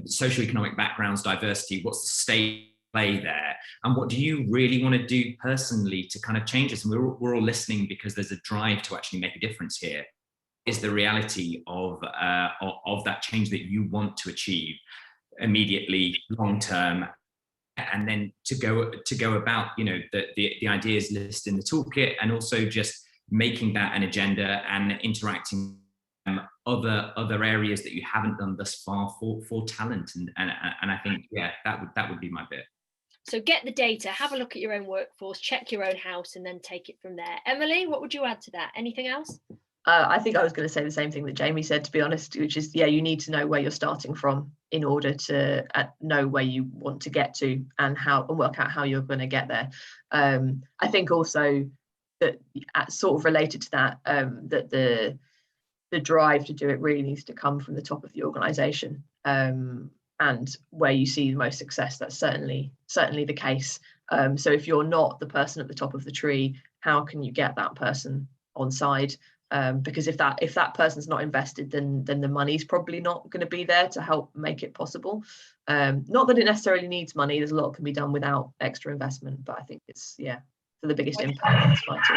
socio-economic backgrounds, diversity, what's the state play there, and what do you really want to do personally to kind of change this? And we're all listening because there's a drive to actually make a difference here. Is the reality of that change that you want to achieve immediately, long term, and then to go about, you know, the ideas listed in the toolkit, and also just making that an agenda and interacting other areas that you haven't done thus far for talent, and I think, yeah, that would be my bit. So get the data, have a look at your own workforce, check your own house, and then take it from there. Emily, what would you add to that? Anything else? I think I was going to say the same thing that Jamie said, to be honest, which is, yeah, you need to know where you're starting from in order to know where you want to get to, and work out how you're going to get there. I think also that, sort of related to that, that the drive to do it really needs to come from the top of the organisation, and where you see the most success. That's certainly the case. So if you're not the person at the top of the tree, how can you get that person on side? Because if that person's not invested, then the money's probably not going to be there to help make it possible. Not that it necessarily needs money. There's a lot can be done without extra investment, but I think it's, yeah, for the biggest impact, it's vital.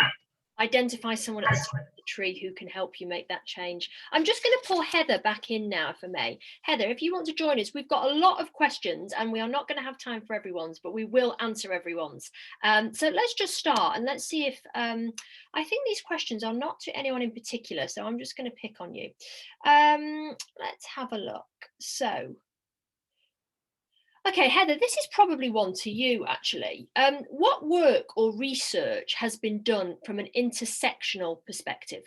Identify someone at the top of the tree who can help you make that change. I'm just going to pull Heather back in now, if I may. Heather, if you want to join us, we've got a lot of questions and we are not going to have time for everyone's, but we will answer everyone's. So let's just start and let's see if, I think these questions are not to anyone in particular, so I'm just going to pick on you. Let's have a look. So, okay, Heather, this is probably one to you, actually. What work or research has been done from an intersectional perspective?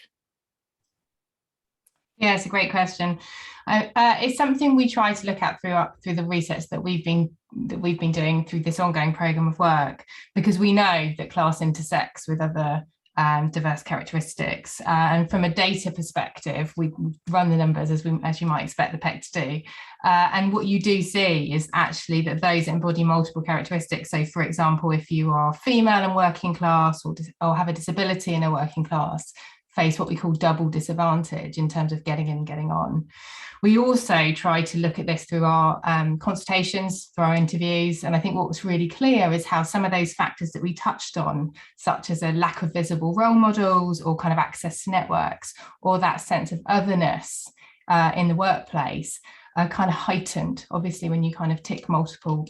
Yeah, it's a great question. It's something we try to look at through the research that we've been doing through this ongoing programme of work, because we know that class intersects with other diverse characteristics, and from a data perspective, we run the numbers as you might expect the PEC to do, and what you do see is actually that those embody multiple characteristics. So, for example, if you are female and working class, or have a disability in a working class, face what we call double disadvantage in terms of getting in and getting on. We also try to look at this through our consultations, through our interviews, and I think what was really clear is how some of those factors that we touched on, such as a lack of visible role models or kind of access to networks, or that sense of otherness in the workplace, are kind of heightened, obviously, when you kind of tick multiple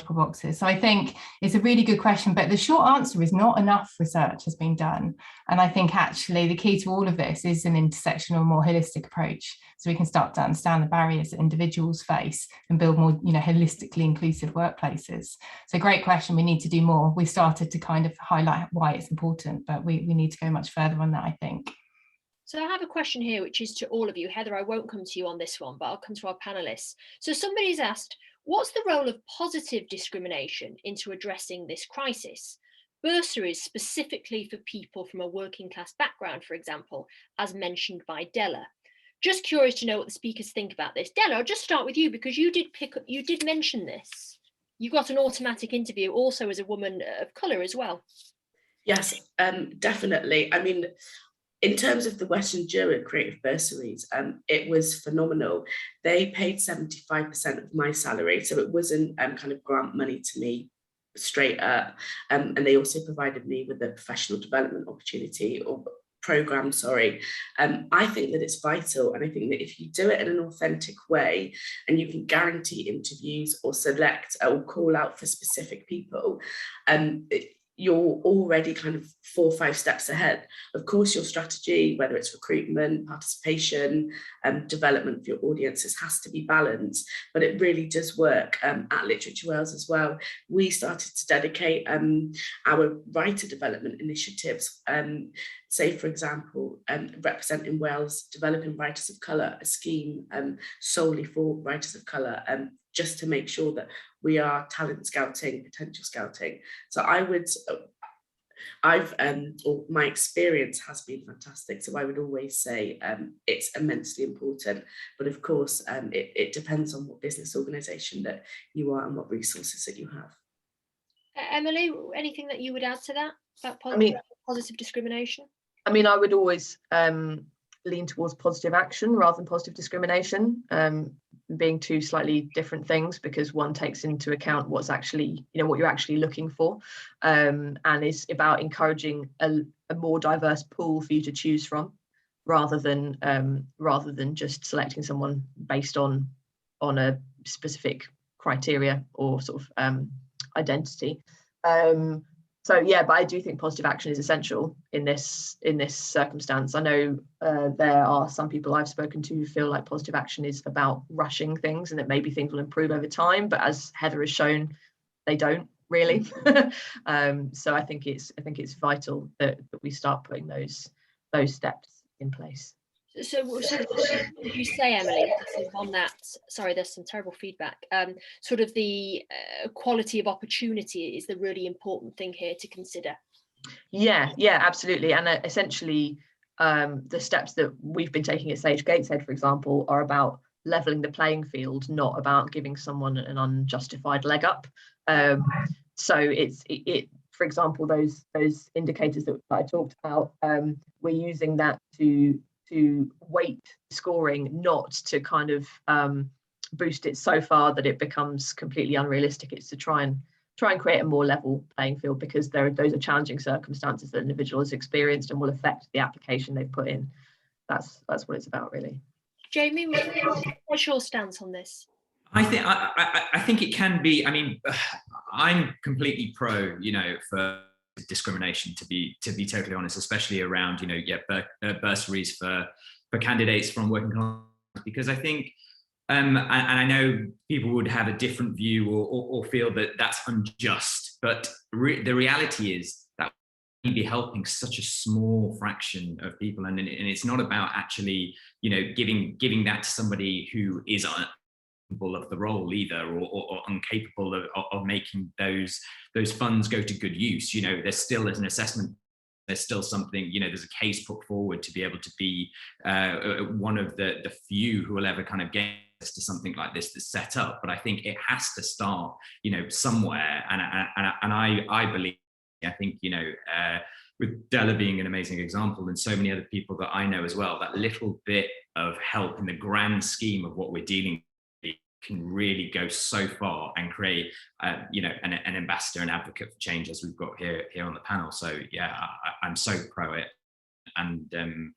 boxes. So I think it's a really good question, but the short answer is not enough research has been done. And I think actually the key to all of this is an intersectional, more holistic approach, so we can start to understand the barriers that individuals face and build more, holistically inclusive workplaces. So great question. We need to do more. We started to kind of highlight why it's important, but we need to go much further on that, I think. So I have a question here, which is to all of you. Heather, I won't come to you on this one, but I'll come to our panelists. So somebody's asked, what's the role of positive discrimination into addressing this crisis? Bursaries specifically for people from a working class background, for example, as mentioned by Della. Just curious to know what the speakers think about this. Della, I'll just start with you, because you did mention this. You got an automatic interview also as a woman of colour as well. Yes, definitely. I mean, in terms of the Western Jura Creative Bursaries, it was phenomenal. They paid 75% of my salary, so it wasn't kind of grant money to me straight up. And they also provided me with a professional development opportunity, or program, I think that it's vital. And I think that if you do it in an authentic way and you can guarantee interviews or select or call out for specific people, you're already kind of 4 or 5 steps ahead. Of course, your strategy, whether it's recruitment, participation, development for your audiences, has to be balanced, but it really does work. At Literature Wales as well, we started to dedicate our writer development initiatives, say, for example, representing Wales, developing writers of colour, a scheme solely for writers of colour, just to make sure that we are talent scouting, potential scouting. So or my experience has been fantastic. So I would always say it's immensely important. But of course, it depends on what business organisation that you are and what resources that you have. Emily, anything that you would add to that about positive discrimination? I mean, I would always lean towards positive action rather than positive discrimination, being two slightly different things, because one takes into account what's actually, what you're actually looking for, and is about encouraging a more diverse pool for you to choose from, rather than just selecting someone based on a specific criteria or sort of identity. So yeah, but I do think positive action is essential in this circumstance. I know there are some people I've spoken to who feel like positive action is about rushing things and that maybe things will improve over time, but as Heather has shown, they don't really. So I think it's vital that we start putting those steps in place. So would you say, Emily, on that, sorry, there's some terrible feedback, sort of the quality of opportunity is the really important thing here to consider? Yeah, absolutely. And essentially, the steps that we've been taking at Sage Gateshead, for example, are about levelling the playing field, not about giving someone an unjustified leg up. So it for example, those indicators that I talked about, we're using that to weight scoring, not to kind of boost it so far that it becomes completely unrealistic. It's to try and create a more level playing field, because those are challenging circumstances that an individual has experienced and will affect the application they've put in. That's what it's about, really. Jamie, what's your stance on this? I think it can be. I mean, I'm completely pro, for discrimination, to be totally honest, especially around bursaries for candidates from working class, because I think and I know people would have a different view or feel that that's unjust, but the reality is that we be helping such a small fraction of people, and it's not about actually giving that to somebody who is of the role either, or incapable of making those funds go to good use. There's still an assessment, there's still something, there's a case put forward to be able to be one of the few who will ever kind of get to something like this that's set up. But I think it has to start somewhere, and I believe, I think with Della being an amazing example, and so many other people that I know as well, that little bit of help in the grand scheme of what we're dealing with can really go so far and create an ambassador and advocate for change, as we've got here on the panel. So yeah, I'm so pro it, and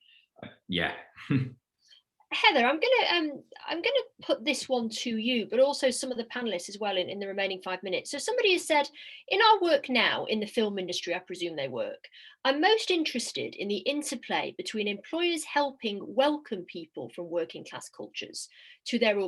yeah. Heather, I'm gonna put this one to you, but also some of the panelists as well in the remaining 5 minutes. So somebody has said, in our work now in the film industry, I presume they work, I'm most interested in the interplay between employers helping welcome people from working class cultures to their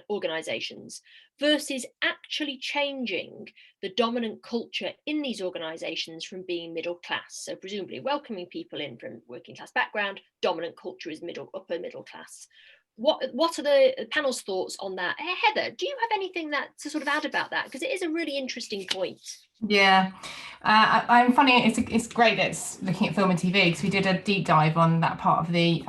organizations versus actually changing the dominant culture in these organizations from being middle class. So presumably welcoming people in from working class background, dominant culture is upper middle class. What are the panel's thoughts on that? Heather, do you have anything to sort of add about that? Because it is a really interesting point. Yeah, I'm funny. It's great that it's looking at film and TV, because we did a deep dive on that part of the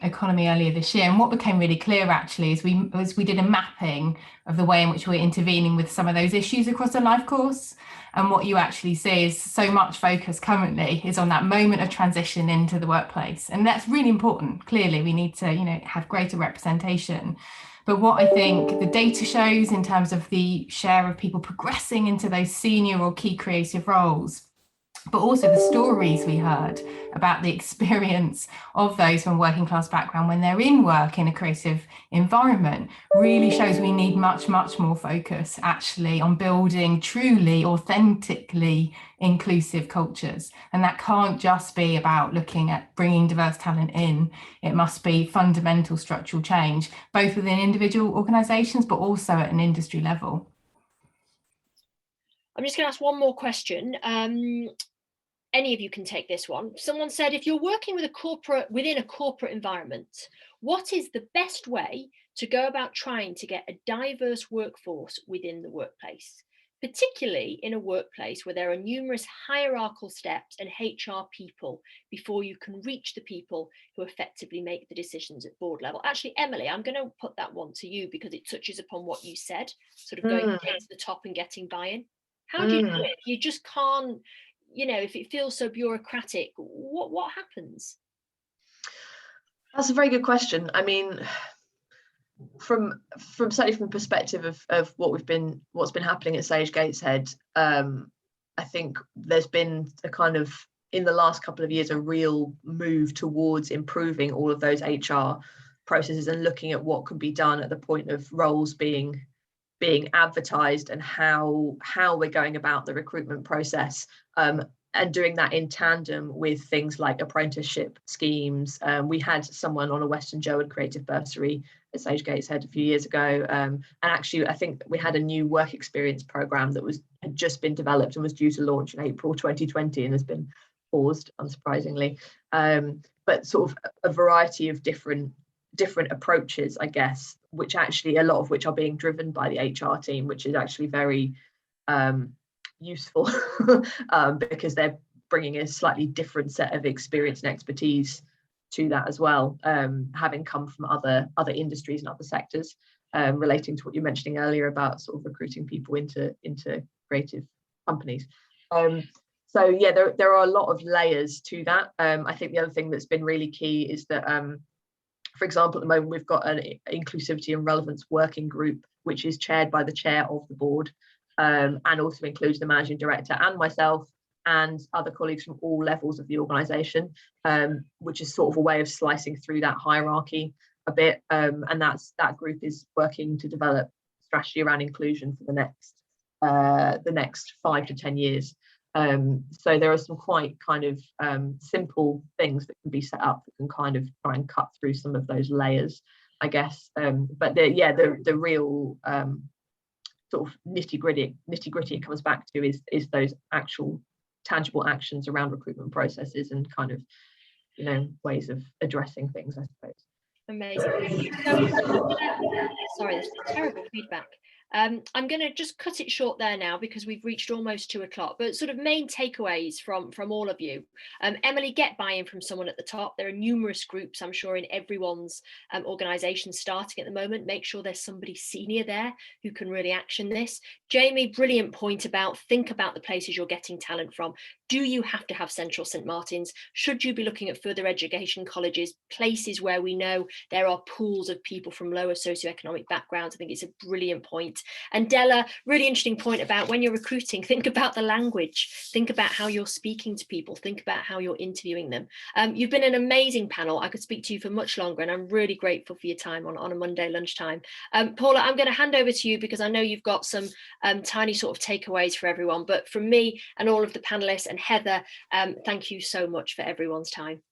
economy earlier this year. And what became really clear actually is we did a mapping of the way in which we're intervening with some of those issues across the life course. And what you actually see is so much focus currently is on that moment of transition into the workplace. And that's really important. Clearly, we need to, have greater representation. But what I think the data shows in terms of the share of people progressing into those senior or key creative roles but also the stories we heard about the experience of those from working class background when they're in work in a creative environment really shows we need much more focus actually on building truly authentically inclusive cultures. And that can't just be about looking at bringing diverse talent in. It must be fundamental structural change, both within individual organisations but also at an industry level. I'm just going to ask one more question. Any of you can take this one. Someone said, if you're working with within a corporate environment, what is the best way to go about trying to get a diverse workforce within the workplace, particularly in a workplace where there are numerous hierarchical steps and HR people before you can reach the people who effectively make the decisions at board level? Actually, Emily, I'm going to put that one to you because it touches upon what you said, sort of going to the top and getting buy-in. How do you do it? You just can't, you know, if it feels so bureaucratic, what happens? That's a very good question. I mean, from certainly from the perspective of what's been happening at Sage Gateshead, I think there's been a kind of, in the last couple of years, a real move towards improving all of those HR processes and looking at what could be done at the point of roles being advertised and how we're going about the recruitment process, and doing that in tandem with things like apprenticeship schemes. We had someone on a Western Joan creative bursary at Sage Gateshead a few years ago, and actually I think we had a new work experience program that had just been developed and was due to launch in April 2020 and has been paused, unsurprisingly. But sort of a variety of different approaches, I guess, which actually a lot of which are being driven by the HR team, which is actually very useful because they're bringing a slightly different set of experience and expertise to that as well, having come from other industries and other sectors, relating to what you're mentioning earlier about sort of recruiting people into creative companies. So yeah, there are a lot of layers to that. I think the other thing that's been really key is that for example, at the moment, we've got an inclusivity and relevance working group, which is chaired by the chair of the board, and also includes the managing director and myself and other colleagues from all levels of the organisation, which is sort of a way of slicing through that hierarchy a bit. And that group is working to develop strategy around inclusion for the next 5 to 10 years. So there are some quite kind of simple things that can be set up that can kind of try and cut through some of those layers, I guess. But the real sort of nitty gritty it comes back to is those actual tangible actions around recruitment processes and kind of, you know, ways of addressing things, I suppose. Amazing. Sorry, there's terrible feedback. I'm going to just cut it short there now because we've reached almost 2 o'clock, but sort of main takeaways from all of you. Emily, get buy-in from someone at the top. There are numerous groups, I'm sure, in everyone's organisation starting at the moment. Make sure there's somebody senior there who can really action this. Jamie, brilliant point about think about the places you're getting talent from. Do you have to have Central St Martin's? Should you be looking at further education colleges, places where we know there are pools of people from lower socioeconomic backgrounds? I think it's a brilliant point. And Della, really interesting point about when you're recruiting, think about the language, think about how you're speaking to people, think about how you're interviewing them. You've been an amazing panel. I could speak to you for much longer, and I'm really grateful for your time on a Monday lunchtime. Paula, I'm going to hand over to you because I know you've got some tiny sort of takeaways for everyone, but from me and all of the panelists and Heather, thank you so much for everyone's time.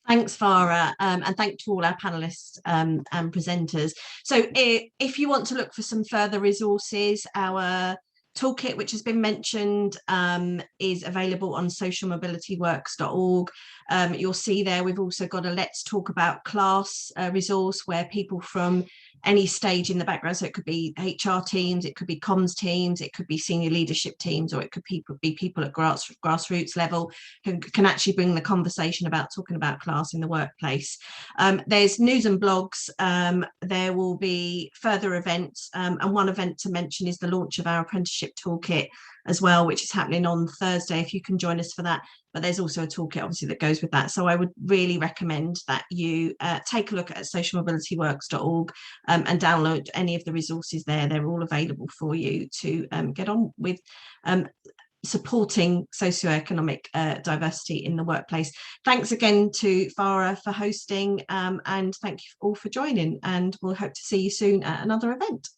Thanks, Farah, and thank to all our panelists and presenters. So if you want to look for some further resources, our toolkit, which has been mentioned, is available on socialmobilityworks.org. You'll see there we've also got a Let's Talk About Class resource where people from any stage in the background, so it could be HR teams, it could be comms teams, it could be senior leadership teams, or it could be people at grassroots level who can actually bring the conversation about talking about class in the workplace. There's news and blogs. There will be further events, and one event to mention is the launch of our apprenticeship toolkit as well, which is happening on Thursday, if you can join us for that. But there's also a toolkit obviously that goes with that. So I would really recommend that you take a look at socialmobilityworks.org and download any of the resources there. They're all available for you to get on with supporting socioeconomic diversity in the workplace. Thanks again to Farah for hosting, and thank you all for joining, and we'll hope to see you soon at another event.